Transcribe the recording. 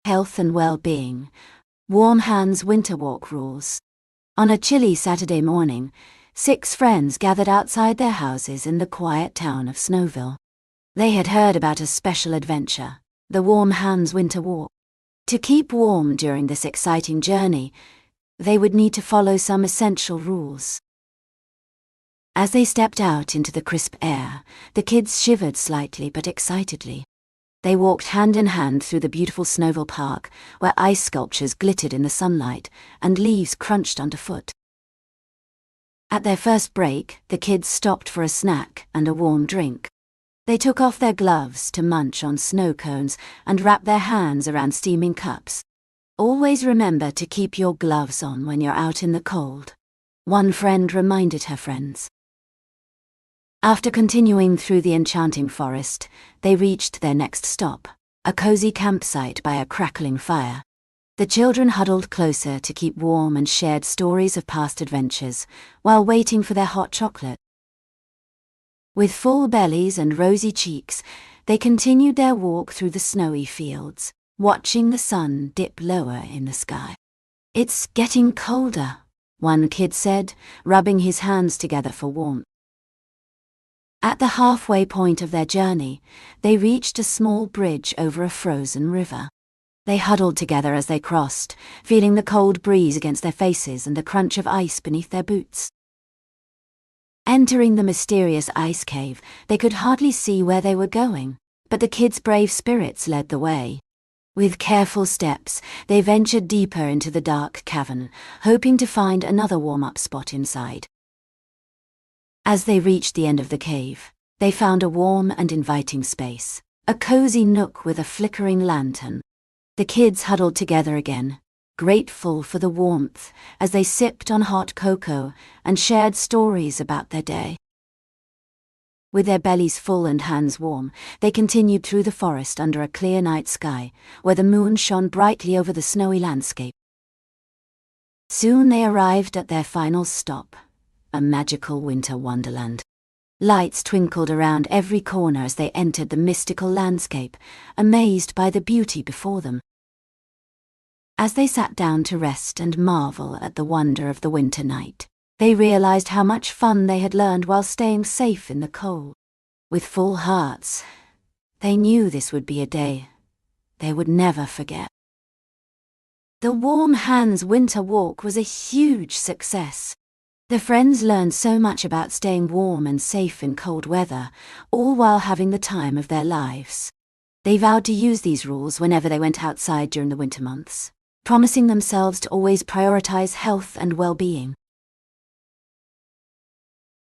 Health and well-being. Warm Hands Winter Walk Rules. On a chilly Saturday morning, 6 friends gathered outside their houses in the quiet town of Snowville. They had heard about a special adventure, the Warm Hands Winter Walk. To keep warm during this exciting journey, they would need to follow some essential rules. As they stepped out into the crisp air, the kids shivered slightly but excitedly. They walked hand in hand through the beautiful Snowville Park, where ice sculptures glittered in the sunlight and leaves crunched underfoot. At their first break, the kids stopped for a snack and a warm drink. They took off their gloves to munch on snow cones and wrap their hands around steaming cups. Always remember to keep your gloves on when you're out in the cold, one friend reminded her friends. After continuing through the enchanting forest, they reached their next stop, a cozy campsite by a crackling fire. The children huddled closer to keep warm and shared stories of past adventures while waiting for their hot chocolate. With full bellies and rosy cheeks, they continued their walk through the snowy fields, watching the sun dip lower in the sky. "It's getting colder," one kid said, rubbing his hands together for warmth. At the halfway point of their journey, they reached a small bridge over a frozen river. They huddled together as they crossed, feeling the cold breeze against their faces and the crunch of ice beneath their boots. Entering the mysterious ice cave, they could hardly see where they were going, but the kids' brave spirits led the way. With careful steps, they ventured deeper into the dark cavern, hoping to find another warm-up spot inside. As they reached the end of the cave, they found a warm and inviting space, a cozy nook with a flickering lantern. The kids huddled together again, grateful for the warmth as they sipped on hot cocoa and shared stories about their day. With their bellies full and hands warm, they continued through the forest under a clear night sky, where the moon shone brightly over the snowy landscape. Soon they arrived at their final stop, a magical winter wonderland. Lights twinkled around every corner as they entered the mystical landscape, amazed by the beauty before them. As they sat down to rest and marvel at the wonder of the winter night, they realized how much fun they had learned while staying safe in the cold. With full hearts, they knew this would be a day they would never forget. The Warm Hands Winter Walk was a huge success. The friends learned so much about staying warm and safe in cold weather, all while having the time of their lives. They vowed to use these rules whenever they went outside during the winter months, promising themselves to always prioritize health and well-being.